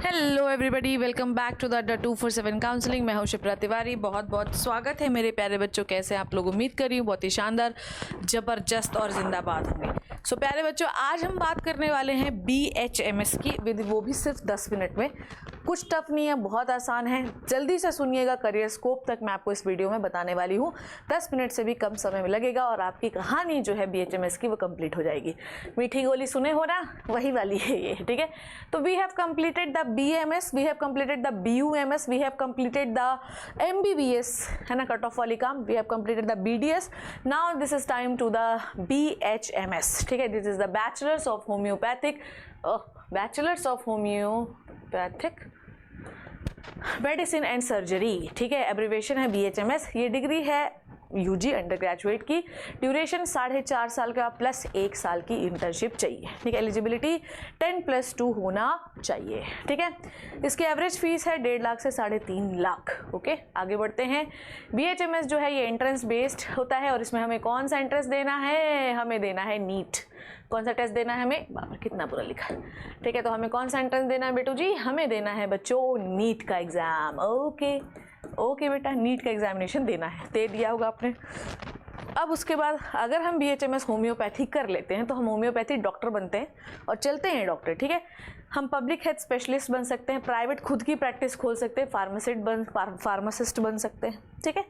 Hello everybody, welcome back to the 247 counselling. मैं हूं शिप्रा तिवारी। बहुत बहुत स्वागत है मेरे प्यारे बच्चों। कैसे आप लोग? उम्मीद कर रही हूँ बहुत ही शानदार, ज़बरदस्त और जिंदाबाद होंगे। सो प्यारे बच्चों, आज हम बात करने वाले हैं BHMS की, वो भी सिर्फ 10 मिनट में। कुछ टफ नहीं है, बहुत आसान है। जल्दी से सुनिएगा, करियर स्कोप तक मैं आपको इस वीडियो में बताने वाली हूँ। 10 मिनट से भी कम समय में लगेगा और आपकी कहानी जो है BHMS की वो कंप्लीट हो जाएगी। मीठी गोली सुने हो ना, वही वाली है ये, ठीक है। तो we have completed the BMS, we have completed the BUMS, we have completed the MBBS, है ना, कट ऑफ वाली काम। we have completed the BDS, now this is time to the BHMS, ठीक है। this is the Bachelors of Homeopathic medicine and surgery, ठीक है। Abbreviation है BHMS। ये डिग्री है UG अंडर ग्रेजुएट की। ड्यूरेशन 4.5 साल का प्लस 1 साल की इंटर्नशिप चाहिए, ठीक है। एलिजिबिलिटी 10+2 होना चाहिए, ठीक है। इसकी एवरेज फीस है 1.5 लाख से 3.5 लाख। ओके, आगे बढ़ते हैं। BHMS जो है ये एंट्रेंस बेस्ड होता है और इसमें हमें कौन सा एंट्रेंस देना है? हमें देना है नीट। कौन सा टेस्ट देना है हमें? बाबा कितना बुरा लिखा है, ठीक है। तो हमें कौन सा एंट्रेंस देना है बेटू जी? हमें देना है बच्चों नीट का एग्जाम। ओके बेटा, नीट का एग्जामिनेशन देना है। दे दिया होगा आपने। अब उसके बाद अगर हम BHMS होम्योपैथी कर लेते हैं तो हम होम्योपैथी डॉक्टर बनते हैं और चलते हैं डॉक्टर, ठीक है। हम पब्लिक हेल्थ स्पेशलिस्ट बन सकते हैं, प्राइवेट खुद की प्रैक्टिस खोल सकते हैं, फार्मासिस्ट बन सकते हैं, ठीक है।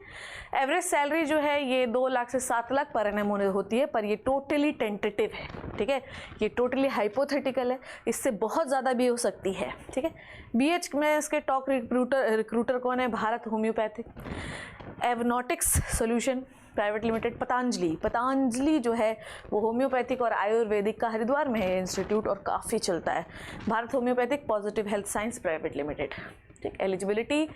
एवरेज सैलरी जो है ये 2 लाख से 7 लाख पर एनम होती है, पर ये टोटली टेंटेटिव है, ठीक है। ये टोटली हाइपोथेटिकल है, इससे बहुत ज़्यादा भी हो सकती है, ठीक है। BHMS के टॉप रिक्रूटर कौन है? Bharat homoeopathic, aeronautics solution private limited, Patanjali जो है वो होम्योपैथिक और आयुर्वेदिक का हरिद्वार में है इंस्टीट्यूट और काफ़ी चलता है। Bharat homeopathic, positive health science private limited, ठीक। एलिजिबिलिटी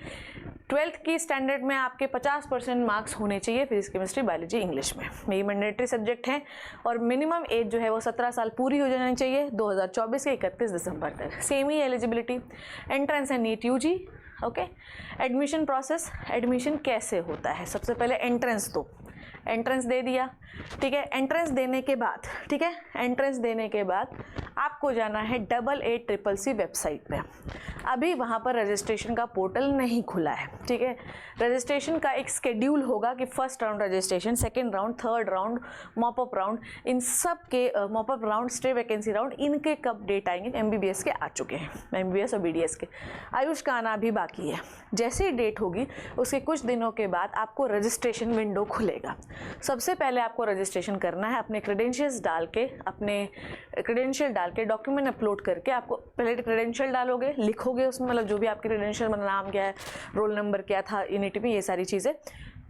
12th की स्टैंडर्ड में आपके 50% मार्क्स होने चाहिए, फिजिक्स केमिस्ट्री बायोलॉजी इंग्लिश में। ये मैंडेटरी सब्जेक्ट हैं और मिनिमम एज जो है वो 17 साल पूरी हो जानी चाहिए 2024 के 31 दिसंबर तक। सेम ही एलिजिबिलिटी। एंट्रेंस है NEET UG। Okay, admission process, admission कैसे होता है? सबसे पहले एंट्रेंस दे दिया, ठीक है। एंट्रेंस देने के बाद, ठीक है, एंट्रेंस देने के बाद आपको जाना है AACCC वेबसाइट पे। अभी वहाँ पर रजिस्ट्रेशन का पोर्टल नहीं खुला है, ठीक है। रजिस्ट्रेशन का एक शेड्यूल होगा कि first round registration, second round, third round, mop up round, इन सब के mop up round, stray vacancy round, इनके कब डेट आएंगे? MBBS के आ चुके हैं, MBBS और BDS के। आयुष का आना अभी बाकी है। जैसे ही डेट होगी उसके कुछ दिनों के बाद आपको रजिस्ट्रेशन विंडो खुलेगा। सबसे पहले आपको रजिस्ट्रेशन करना है अपने क्रेडेंशियल्स डाल के डॉक्यूमेंट अपलोड करके। आपको पहले क्रेडेंशियल डालोगे, लिखोगे उसमें, मतलब जो भी आपके क्रेडेंशियल, मतलब नाम क्या है, रोल नंबर क्या था, यूनिट में, ये सारी चीज़ें।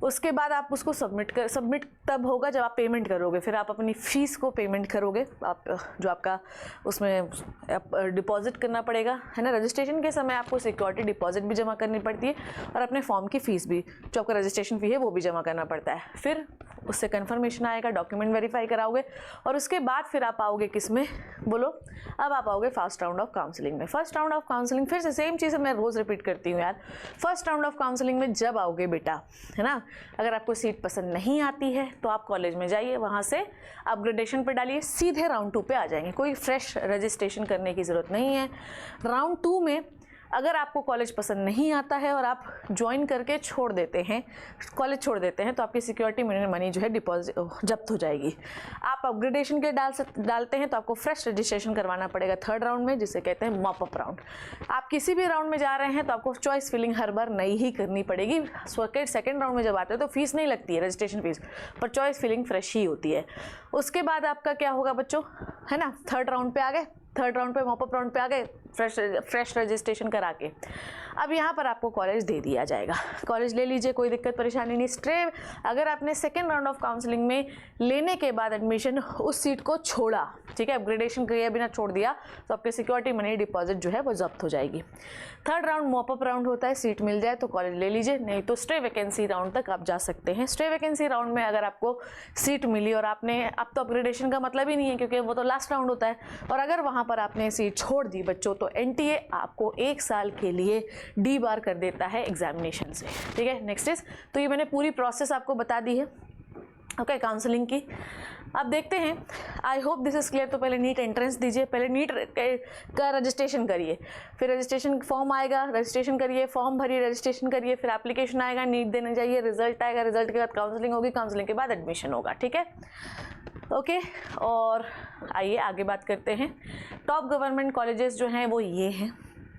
उसके बाद आप उसको सबमिट तब होगा जब आप पेमेंट करोगे। फिर आप अपनी फ़ीस को पेमेंट करोगे, आप जो आपका उसमें डिपॉजिट करना पड़ेगा, है ना। रजिस्ट्रेशन के समय आपको सिक्योरिटी डिपॉजिट भी जमा करनी पड़ती है और अपने फॉर्म की फ़ीस भी, जो आपका रजिस्ट्रेशन फ़ी है, वो भी जमा करना पड़ता है। फिर उससे कन्फर्मेशन आएगा, डॉक्यूमेंट वेरीफाई कराओगे और उसके बाद फिर आप आओगे किस में? बोलो। अब आप आओगे फर्स्ट राउंड ऑफ काउंसलिंग में। फर्स्ट राउंड ऑफ काउंसलिंग फिर से सेम चीज़ मैं रोज़ रिपीट करती हूँ यार। फर्स्ट राउंड ऑफ काउंसलिंग में जब आओगे बेटा, है ना, अगर आपको सीट पसंद नहीं आती है तो आप कॉलेज में जाइए, वहाँ से अपग्रेडेशन पे डालिए, सीधे राउंड 2 पे आ जाएंगे। कोई फ्रेश रजिस्ट्रेशन करने की ज़रूरत नहीं है। राउंड 2 में अगर आपको कॉलेज पसंद नहीं आता है और आप ज्वाइन करके छोड़ देते हैं, कॉलेज छोड़ देते हैं, तो आपकी सिक्योरिटी मनी जो है डिपॉजिट जब्त हो जाएगी। आप अपग्रेडेशन के डालते हैं तो आपको फ्रेश रजिस्ट्रेशन करवाना पड़ेगा थर्ड राउंड में, जिसे कहते हैं मॉपअप राउंड। आप किसी भी राउंड में जा रहे हैं तो आपको चॉइस फिलिंग हर बार नई ही करनी पड़ेगी। सेकेंड राउंड में जब आते हैं तो फीस नहीं लगती है, रजिस्ट्रेशन फीस, पर चॉइस फिलिंग फ्रेश ही होती है। उसके बाद आपका क्या होगा बच्चों, है ना, थर्ड राउंड पे आ गए, थर्ड राउंड पे, मॉपअप राउंड पे आ गए, फ्रेश रजिस्ट्रेशन करा के। अब यहाँ पर आपको कॉलेज दे दिया जाएगा। कॉलेज ले लीजिए, कोई दिक्कत परेशानी नहीं। स्ट्रेट अगर आपने सेकेंड राउंड ऑफ काउंसलिंग में लेने के बाद एडमिशन उस सीट को छोड़ा, ठीक है, अपग्रेडेशन किए बिना छोड़ दिया, तो आपके सिक्योरिटी मनी डिपॉजिट जो है वो जब्त हो जाएगी। थर्ड राउंड मॉपअप राउंड होता है, सीट मिल जाए तो कॉलेज ले लीजिए, नहीं तो स्टे वैकेंसी राउंड तक आप जा सकते हैं। स्टे वैकेंसी राउंड में अगर आपको सीट मिली और आपने, अब तो अपग्रेडेशन का मतलब ही नहीं है क्योंकि वो तो लास्ट राउंड होता है, और अगर वहाँ पर आपने सीट छोड़ दी बच्चों, तो NTA आपको 1 साल के लिए डीबार कर देता है एग्जामिनेशन से, ठीक है। नेक्स्ट इज, तो ये मैंने पूरी प्रोसेस आपको बता दी है। ओके काउंसलिंग की अब देखते हैं। I hope this is clear. तो पहले नीट एंट्रेंस दीजिए, पहले नीट का रजिस्ट्रेशन करिए, फिर रजिस्ट्रेशन फॉर्म आएगा, रजिस्ट्रेशन करिए, फॉर्म भरिए, रजिस्ट्रेशन करिए, फिर एप्लीकेशन आएगा, नीट देने जाइए, रिजल्ट आएगा, रिजल्ट के बाद काउंसलिंग होगी, काउंसलिंग के बाद एडमिशन होगा। ठीक है ओके और आइए आगे बात करते हैं। टॉप गवर्नमेंट कॉलेजेस जो हैं वो ये हैं।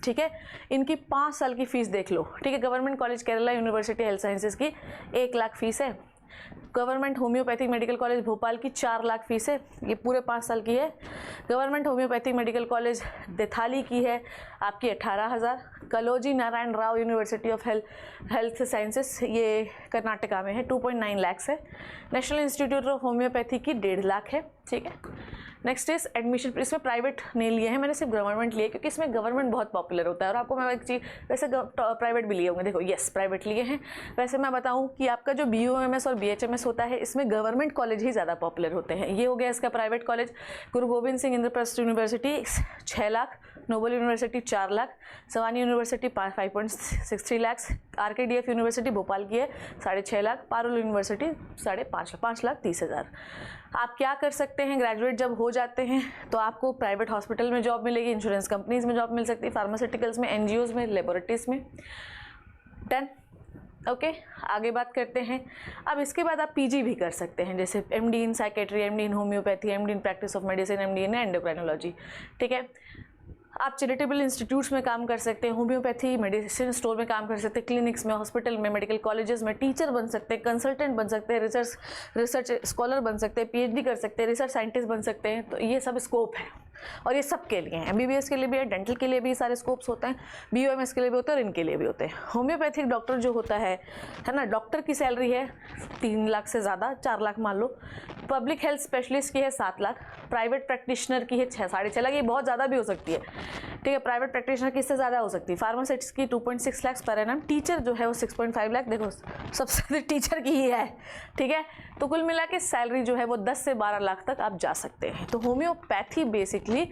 ठीक है इनकी 5 साल की फ़ीस देख लो। ठीक है government college Kerala university health sciences की 1 लाख फ़ीस है। Government homoeopathic medical college Bhopal की 4 लाख फीस है, ये पूरे 5 साल की है। Government homoeopathic medical college Dethali की है आपकी 18,000। Kaloji Narayana Rao university of health sciences ये कर्नाटका में है 2.9 लाख है। नेशनल इंस्टीट्यूट ऑफ होम्योपैथी की 1.5 लाख है। ठीक है नेक्स्ट इज एडमिशन। इसमें प्राइवेट नहीं लिए हैं मैंने, सिर्फ गवर्नमेंट लिए क्योंकि इसमें गवर्नमेंट बहुत पॉपुलर होता है। और आपको मैं एक चीज़ वैसे प्राइवेट भी लिए होंगे, देखो यस प्राइवेट लिए हैं। वैसे मैं बताऊं कि आपका जो BUMS और BHMS होता है इसमें गवर्नमेंट कॉलेज ही ज़्यादा पॉपुलर होते हैं। ये हो गया इसका private college. Guru Gobind Singh Indraprastha university 6 lakh, Noble university 4 lakh, Savani university 5.63 lakh, RKDF university Bhopal की है 6.5 लाख, पारुल यूनिवर्सिटी 5,30,000। आप क्या कर सकते हैं, ग्रेजुएट जब हो जाते हैं तो आपको प्राइवेट हॉस्पिटल में जॉब मिलेगी, इंश्योरेंस कंपनीज में जॉब मिल सकती है, फार्मास्यूटिकल्स में, NGOs में, लेबोरेटरीज में। डन ओके आगे बात करते हैं। अब इसके बाद आप PG भी कर सकते हैं, जैसे MD in psychiatry, MD in homeopathy, MD in practice of medicine, MD in endocrinology. ठीक है आप चैरिटेबल इंस्टीट्यूट्स में काम कर सकते हैं, होम्योपैथी मेडिसिन स्टोर में काम कर सकते हैं, क्लिनिक्स में, हॉस्पिटल में, मेडिकल कॉलेजेस में, टीचर बन सकते हैं, कंसल्टेंट बन सकते हैं, रिसर्च स्कॉलर बन सकते हैं, PhD कर सकते हैं, रिसर्च साइंटिस्ट बन सकते हैं। तो ये सब स्कोप है और ये सब के लिए है। MBBS के लिए भी है, डेंटल के लिए भी सारे स्कोप्स होते हैं, BUMS के लिए भी होते हैं और इनके लिए भी होते हैं। होम्योपैथिक डॉक्टर जो होता है ना, डॉक्टर की सैलरी है 3 लाख से ज़्यादा, 4 लाख मान लो। पब्लिक हेल्थ स्पेशलिस्ट की है 7 लाख, प्राइवेट प्रैक्टिशनर की है 6-6.5 लाख, ये बहुत ज़्यादा भी हो सकती है। ठीक है प्राइवेट प्रैक्टिशनर की इससे ज़्यादा हो सकती है। फार्मासिस्ट की 2.6 लाख पर एनम, टीचर जो है वो 6.5 लाख, देखो सबसे ज़्यादा टीचर की ही है। ठीक है तो कुल मिला के सैलरी जो है वो 10 से 12 लाख तक आप जा सकते हैं। तो होम्योपैथी बेसिकली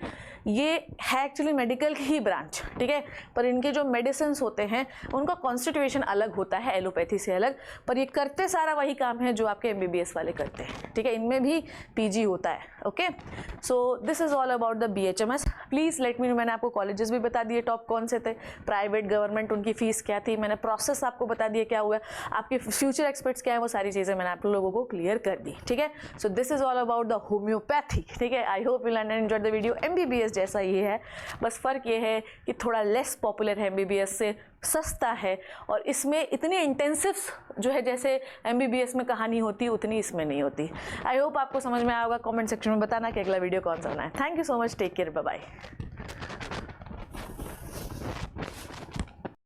ये है एक्चुअली मेडिकल की ही ब्रांच। ठीक है पर इनके जो मेडिसिन होते हैं उनका कॉन्स्टिट्यूशन अलग होता है एलोपैथी से अलग, पर ये करते सारा वही काम है जो आपके MBBS वाले करते हैं। ठीक है इनमें भी PG होता है। Okay so this is all about the BHMS। Please let me know. मैंने आपको कॉलेजेस भी बता दिए टॉप कौन से थे, प्राइवेट गवर्नमेंट उनकी फ़ीस क्या थी, मैंने प्रोसेस आपको बता दिया क्या हुआ, आपके फ्यूचर एक्सपर्ट्स क्या है, वो सारी चीज़ें मैंने आप लोगों को क्लियर कर दी। ठीक है so this is all about the homeopathy. ठीक है I hope you learn and enjoy the video. MBBS जैसा ही है, बस फ़र्क ये है कि थोड़ा लेस पॉपुलर है MBBS से, सस्ता है और इसमें इतनी इंटेंसिव जो है जैसे MBBS में कहानी होती उतनी इसमें नहीं होती। आई होप आपको समझ में आएगा। कमेंट सेक्शन में बताना कि अगला वीडियो कौन सा होना है। Thank you so much, take care, bye bye.